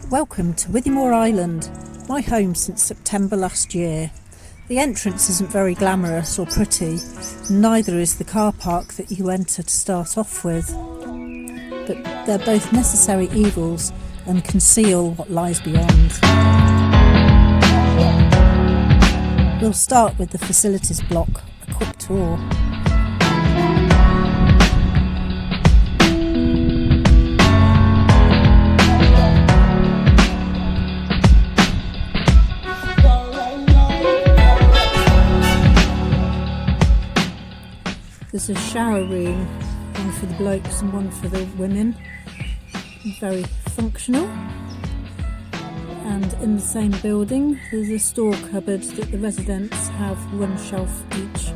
Welcome to Withymoor Island, my home since September last year. The entrance isn't very glamorous or pretty, neither is the car park that you enter to start off with. But they're both necessary evils and conceal what lies beyond. We'll start with the facilities block, a quick tour. There's a shower room, one for the blokes and one for the women, very functional. And in the same building there's a store cupboard that the residents have one shelf each,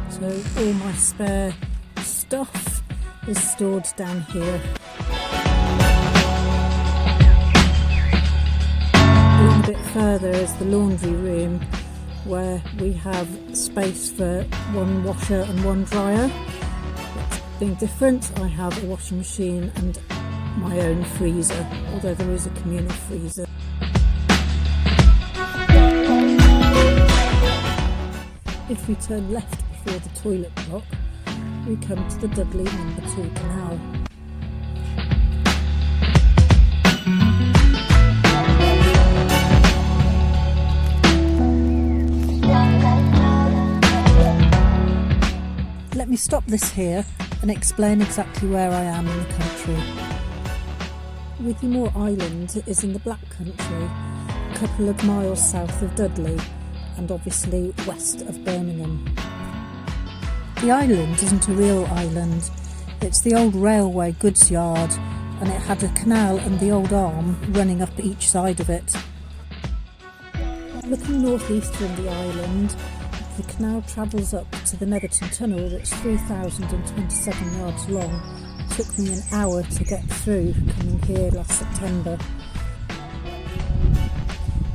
so all my spare stuff is stored down here. A bit further is the laundry room, where we have space for one washer and one dryer. But being different, I have a washing machine and my own freezer, although there is a communal freezer. If we turn left before the toilet block, we come to the Dudley No. 2 canal. Let me stop this here and explain exactly where I am in the country. Withymoor Island is in the Black Country, a couple of miles south of Dudley and obviously west of Birmingham. The island isn't a real island, it's the old railway goods yard, and it had a canal and the old arm running up each side of it. Looking northeast from the island, the canal travels up to the Netherton Tunnel that's 3,027 yards long. It took me an hour to get through coming here last September.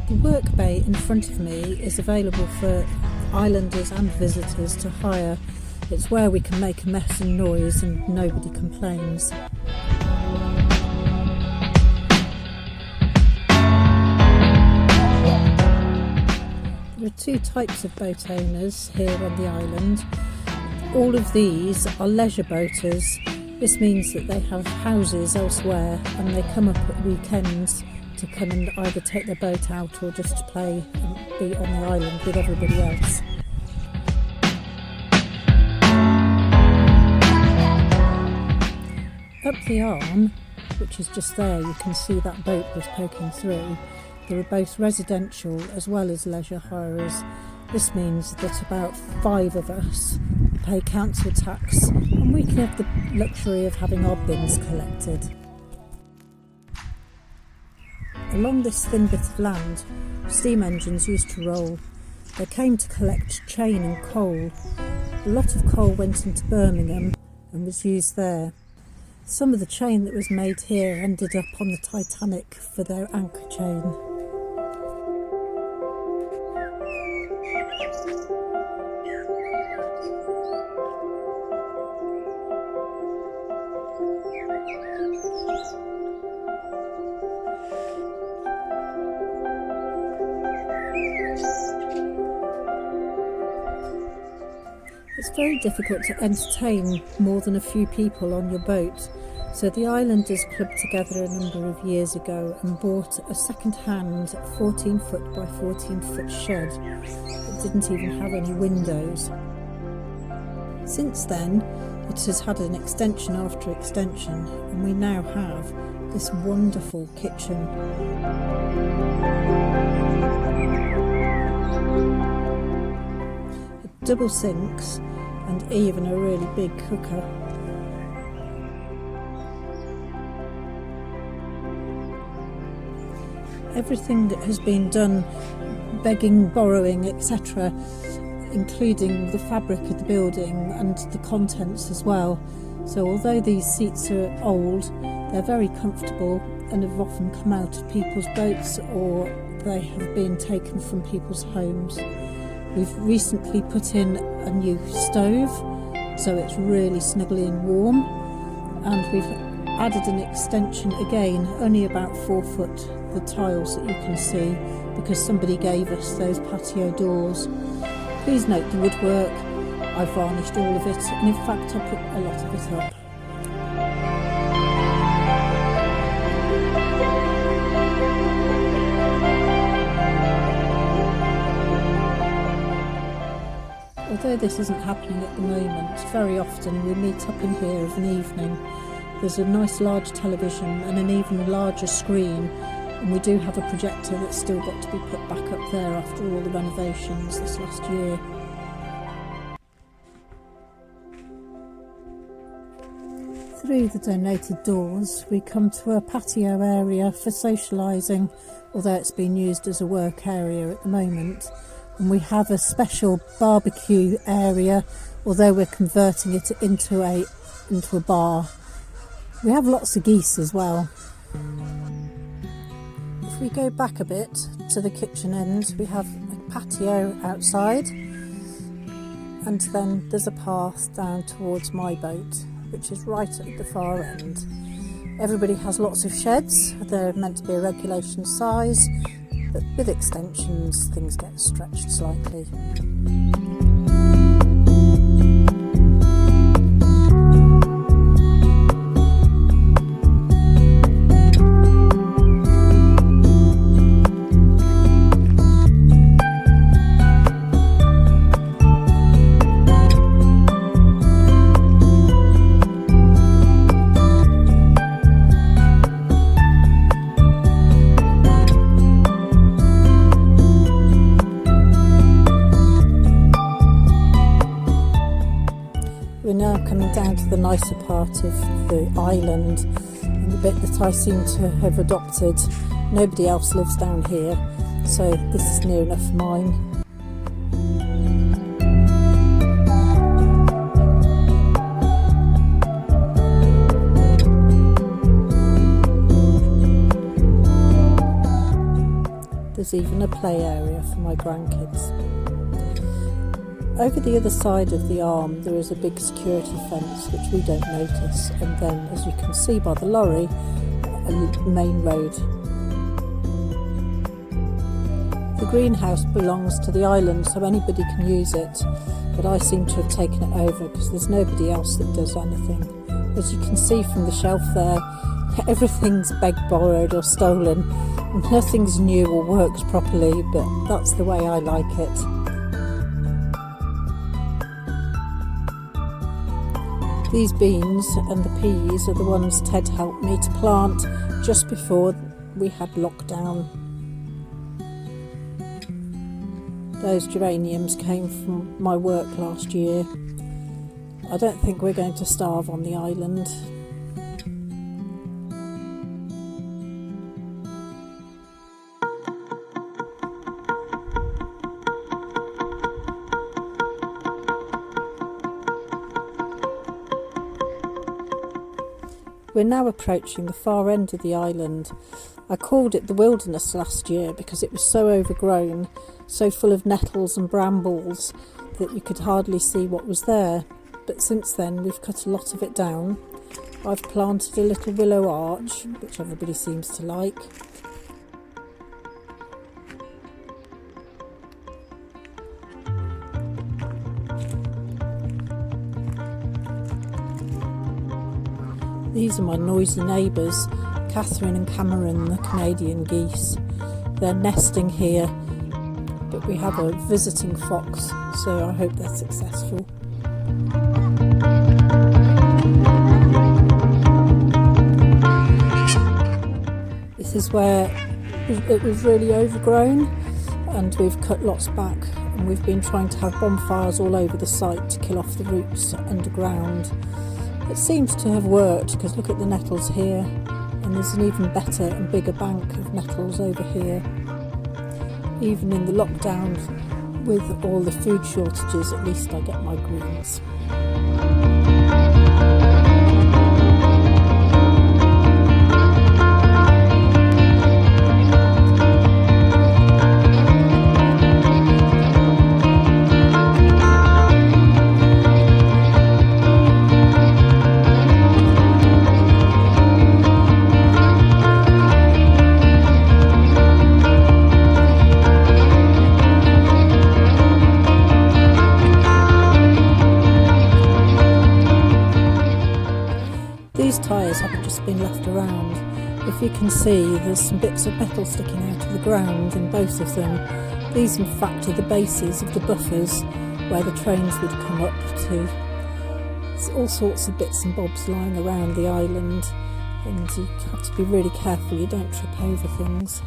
The work bay in front of me is available for islanders and visitors to hire. It's where we can make a mess and noise and nobody complains. There are two types of boat owners here on the island. All of these are leisure boaters. This means that they have houses elsewhere and they come up at weekends to come and either take their boat out or just to play and be on the island with everybody else. Up the arm, which is just there, you can see that boat was poking through. There are both residential as well as leisure hirers. This means that about 5 of us pay council tax and we can have the luxury of having our bins collected. Along this thin bit of land, steam engines used to roll. They came to collect chain and coal. A lot of coal went into Birmingham and was used there. Some of the chain that was made here ended up on the Titanic for their anchor chain. It's very difficult to entertain more than a few people on your boat, so the islanders clubbed together a number of years ago and bought a second-hand 14-foot by 14-foot shed that didn't even have any windows. Since then, it has had an extension after extension, and we now have this wonderful kitchen. Double sinks and even a really big cooker. Everything that has been done, begging, borrowing, etc., including the fabric of the building and the contents as well. So although these seats are old, they're very comfortable and have often come out of people's boats or they have been taken from people's homes. We've recently put in a new stove, so it's really snuggly and warm, and we've added an extension again, only about 4 foot, the tiles that you can see, because somebody gave us those patio doors. Please note the woodwork, I varnished all of it, and in fact I put a lot of it up. Although this isn't happening at the moment, very often we meet up in here of an evening. There's a nice large television and an even larger screen, and we do have a projector that's still got to be put back up there after all the renovations this last year. Through the donated doors we come to a patio area for socialising, although it's been used as a work area at the moment. And we have a special barbecue area, although we're converting it into a bar. We have lots of geese as well. If we go back a bit to the kitchen end, we have a patio outside, and then there's a path down towards my boat, which is right at the far end. Everybody has lots of sheds. They're meant to be a regulation size, but with extensions things get stretched slightly. We're now coming down to the nicer part of the island, and the bit that I seem to have adopted. Nobody else lives down here, so this is near enough mine. There's even a play area for my grandkids. Over the other side of the arm there is a big security fence which we don't notice, and then, as you can see by the lorry, a main road. The greenhouse belongs to the island, so anybody can use it, but I seem to have taken it over because there's nobody else that does anything. As you can see from the shelf there, everything's begged, borrowed or stolen. Nothing's new or works properly, but that's the way I like it. These beans and the peas are the ones Ted helped me to plant just before we had lockdown. Those geraniums came from my work last year. I don't think we're going to starve on the island. We're now approaching the far end of the island. I called it the wilderness last year because it was so overgrown, so full of nettles and brambles that you could hardly see what was there. But since then we've cut a lot of it down. I've planted a little willow arch, which everybody seems to like. These are my noisy neighbours, Catherine and Cameron, the Canadian geese. They're nesting here, but we have a visiting fox, so I hope they're successful. This is where it was really overgrown, and we've cut lots back, and we've been trying to have bonfires all over the site to kill off the roots underground. It seems to have worked, because look at the nettles here, and there's an even better and bigger bank of nettles over here. Even in the lockdown, with all the food shortages, at least I get my greens. been left around. If you can see, there's some bits of metal sticking out of the ground in both of them. These in fact are the bases of the buffers where the trains would come up to. There's all sorts of bits and bobs lying around the island, and you have to be really careful you don't trip over things.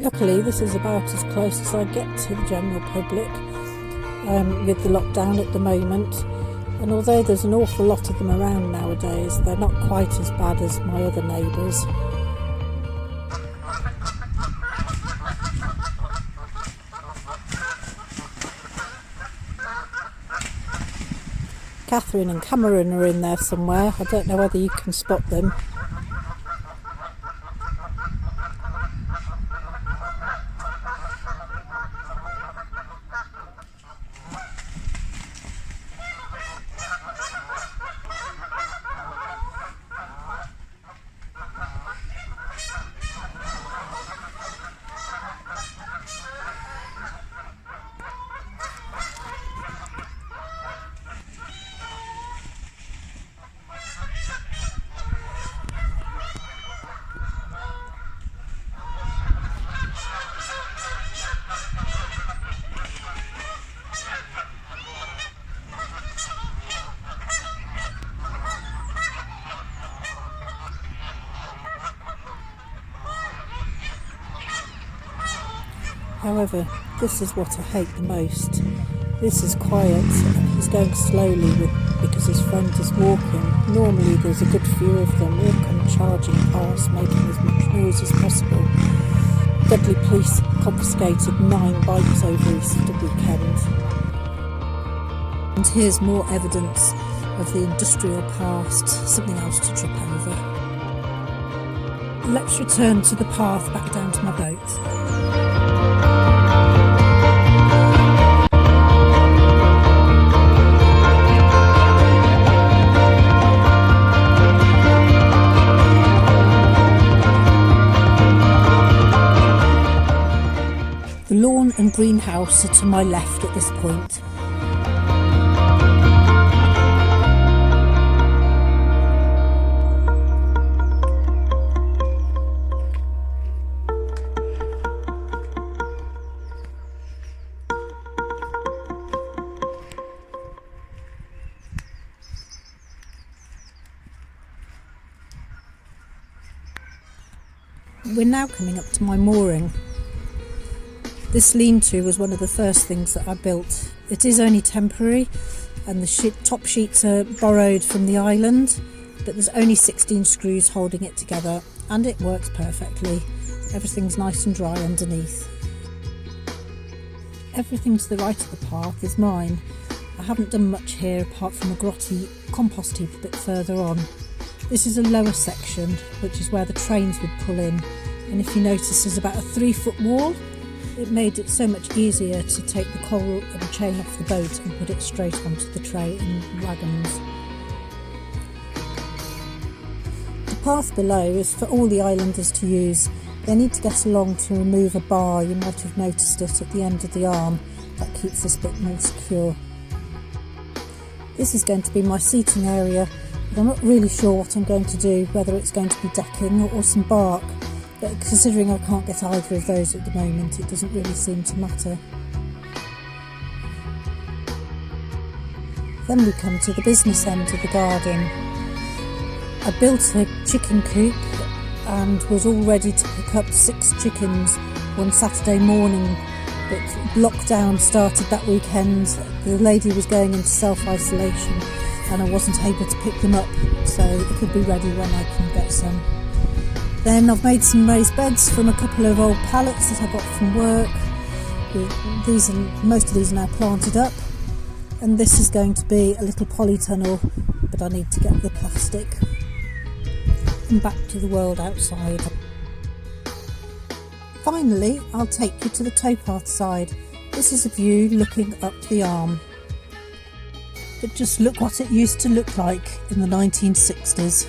Luckily, this is about as close as I get to the general public with the lockdown at the moment, and although there's an awful lot of them around nowadays, they're not quite as bad as my other neighbours. Catherine and Cameron are in there somewhere. I don't know whether you can spot them. However, this is what I hate the most. This is quiet and he's going slowly because his friend is walking. Normally there's a good few of them all come charging past, making as much noise as possible. Dudley Police confiscated 9 bikes over Easter weekend. And here's more evidence of the industrial past, something else to trip over. Let's return to the path back down to my boat. The lawn and greenhouse are to my left at this point. We're now coming up to my mooring. This lean-to was one of the first things that I built. It is only temporary and the top sheets are borrowed from the island, but there's only 16 screws holding it together and it works perfectly. Everything's nice and dry underneath. Everything to the right of the path is mine. I haven't done much here apart from a grotty compost heap a bit further on. This is a lower section, which is where the trains would pull in, and if you notice there's about a 3-foot wall. It made it so much easier to take the coal and chain off the boat and put it straight onto the tray in wagons. The path below is for all the islanders to use. They need to get along to remove a bar. You might have noticed it at the end of the arm. That keeps this bit more secure. This is going to be my seating area, but I'm not really sure what I'm going to do, whether it's going to be decking or some bark. But considering I can't get either of those at the moment, it doesn't really seem to matter. Then we come to the business end of the garden. I built a chicken coop and was all ready to pick up 6 chickens one Saturday morning, but lockdown started that weekend. The lady was going into self-isolation and I wasn't able to pick them up, so it'll be ready when I can get some. Then I've made some raised beds from a couple of old pallets that I got from work. Most of these are now planted up, and this is going to be a little polytunnel, but I need to get the plastic. And back to the world outside. Finally, I'll take you to the towpath side. This is a view looking up the Arm. But just look what it used to look like in the 1960s.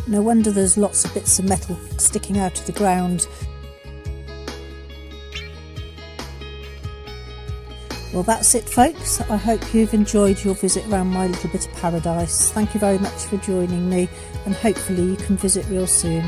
No wonder there's lots of bits of metal sticking out of the ground. Well, that's it, folks. I hope you've enjoyed your visit around my little bit of paradise. Thank you very much for joining me, and hopefully you can visit real soon.